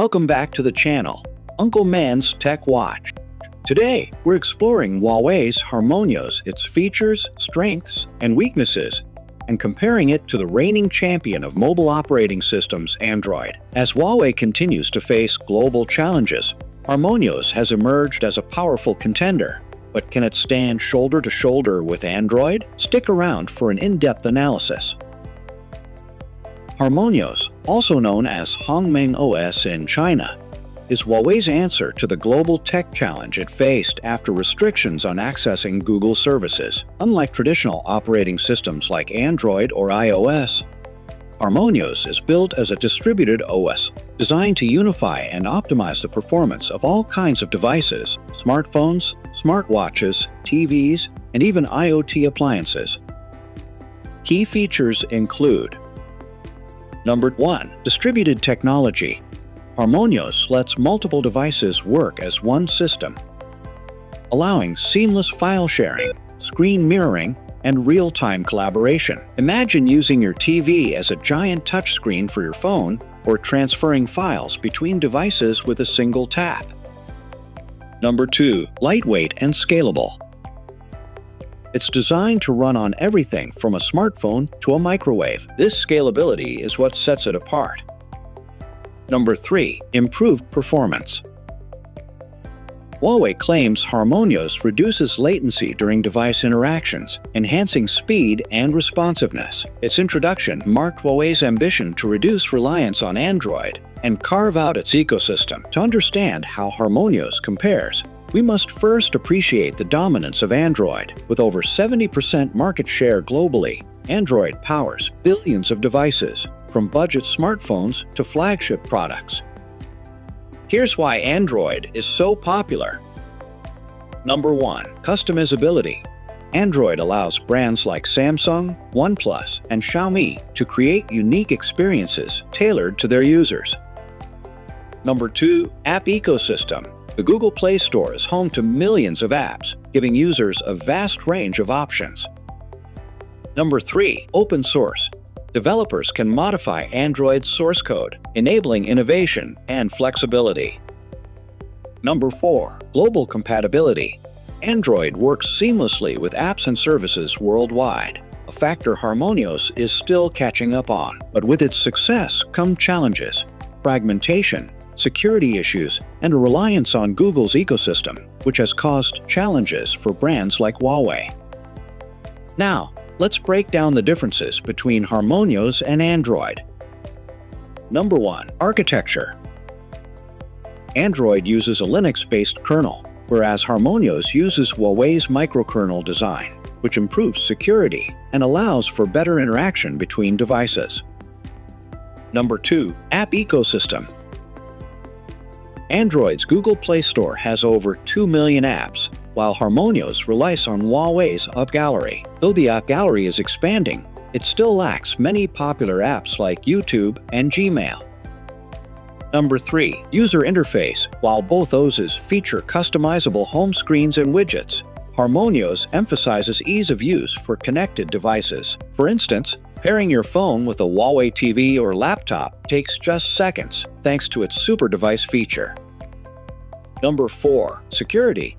Welcome back to the channel, Uncle Man's Tech Watch. Today, we're exploring Huawei's harmonyos, its features, strengths, and weaknesses, and comparing it to the reigning champion of mobile operating systems, Android. As Huawei continues to face global challenges, harmonyos has emerged as a powerful contender. But can it stand shoulder to shoulder with Android? Stick around for an in-depth analysis. Harmonyos, also known as Huawei OS in China, is Huawei's answer to the global tech challenge it faced after restrictions on accessing Google services. Unlike traditional operating systems like Android or iOS, Harmonyos is built as a distributed OS, designed to unify and optimize the performance of all kinds of devices: smartphones, smartwatches, TVs, and even IoT appliances. Key features include: Number 1. Distributed technology. Harmonyos lets multiple devices work as one system, allowing seamless file sharing, screen mirroring, and real-time collaboration. Imagine using your TV as a giant touchscreen for your phone, or transferring files between devices with a single tap. Number 2. Lightweight and scalable. It's designed to run on everything from a smartphone to a microwave. This scalability is what sets it apart. Number 3. Improved performance. Huawei claims harmonyos reduces latency during device interactions, enhancing speed and responsiveness. Its introduction marked Huawei's ambition to reduce reliance on Android and carve out its ecosystem. To understand how harmonyos compares, we must first appreciate the dominance of Android. With over 70% market share globally, Android powers billions of devices, from budget smartphones to flagship products. Here's why Android is so popular. Number 1. Customizability. Android allows brands like Samsung, OnePlus, and Xiaomi to create unique experiences tailored to their users. Number 2. App ecosystem. The Google Play Store is home to millions of apps, giving users a vast range of options. Number 3. Open source. Developers can modify Android's source code, enabling innovation and flexibility. Number 4. Global compatibility. Android works seamlessly with apps and services worldwide, a factor Harmonyos is still catching up on. But with its success come challenges: fragmentation, security issues, and a reliance on Google's ecosystem, which has caused challenges for brands like Huawei. Now, let's break down the differences between Harmonyos and Android. Number 1. Architecture. Android uses a Linux-based kernel, whereas Harmonyos uses Huawei's microkernel design, which improves security and allows for better interaction between devices. Number 2. App ecosystem. Android's Google Play Store has over 2 million apps, while Harmonyos relies on Huawei's App Gallery. Though the App Gallery is expanding, it still lacks many popular apps like YouTube and Gmail. Number 3. User interface. While both OSes feature customizable home screens and widgets, Harmonyos emphasizes ease of use for connected devices. For instance, pairing your phone with a Huawei TV or laptop takes just seconds, thanks to its super device feature. Number 4. Security.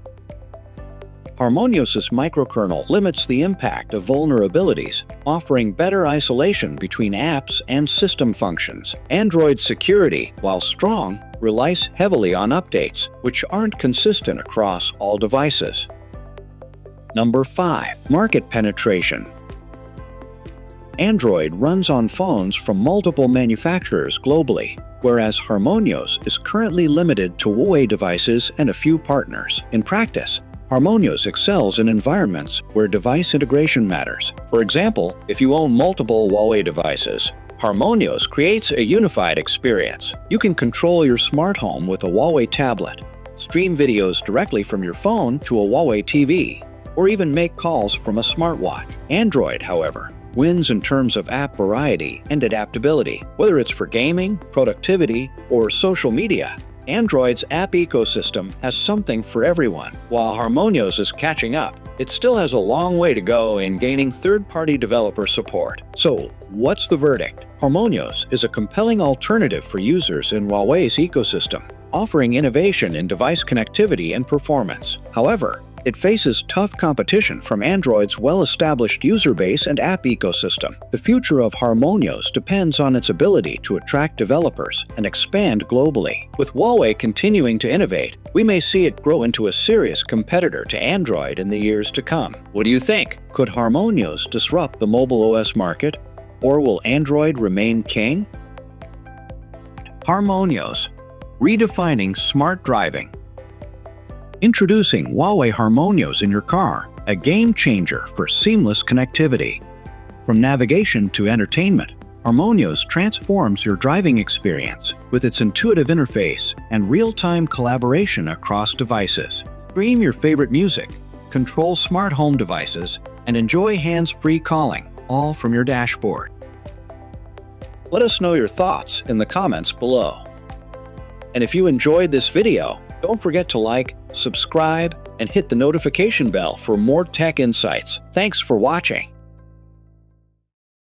Harmonyos' microkernel limits the impact of vulnerabilities, offering better isolation between apps and system functions. Android's security, while strong, relies heavily on updates, which aren't consistent across all devices. Number 5. Market penetration. Android runs on phones from multiple manufacturers globally, whereas Harmonyos is currently limited to Huawei devices and a few partners. In practice, Harmonyos excels in environments where device integration matters. For example, if you own multiple Huawei devices, Harmonyos creates a unified experience. You can control your smart home with a Huawei tablet, stream videos directly from your phone to a Huawei TV, or even make calls from a smartwatch. Android, however, wins in terms of app variety and adaptability. Whether it's for gaming, productivity, or social media, Android's app ecosystem has something for everyone. While Harmonyos is catching up, it still has a long way to go in gaining third-party developer support. So, what's the verdict? Harmonyos is a compelling alternative for users in Huawei's ecosystem, offering innovation in device connectivity and performance. However, it faces tough competition from Android's well-established user base and app ecosystem. The future of Harmonyos depends on its ability to attract developers and expand globally. With Huawei continuing to innovate, we may see it grow into a serious competitor to Android in the years to come. What do you think? Could Harmonyos disrupt the mobile OS market, or will Android remain king? Harmonyos, redefining smart driving. Introducing Huawei Harmonyos in your car, a game-changer for seamless connectivity. From navigation to entertainment, Harmonyos transforms your driving experience with its intuitive interface and real-time collaboration across devices. Stream your favorite music, control smart home devices, and enjoy hands-free calling, all from your dashboard. Let us know your thoughts in the comments below. And if you enjoyed this video, don't forget to like, subscribe, and hit the notification bell for more tech insights. Thanks for watching.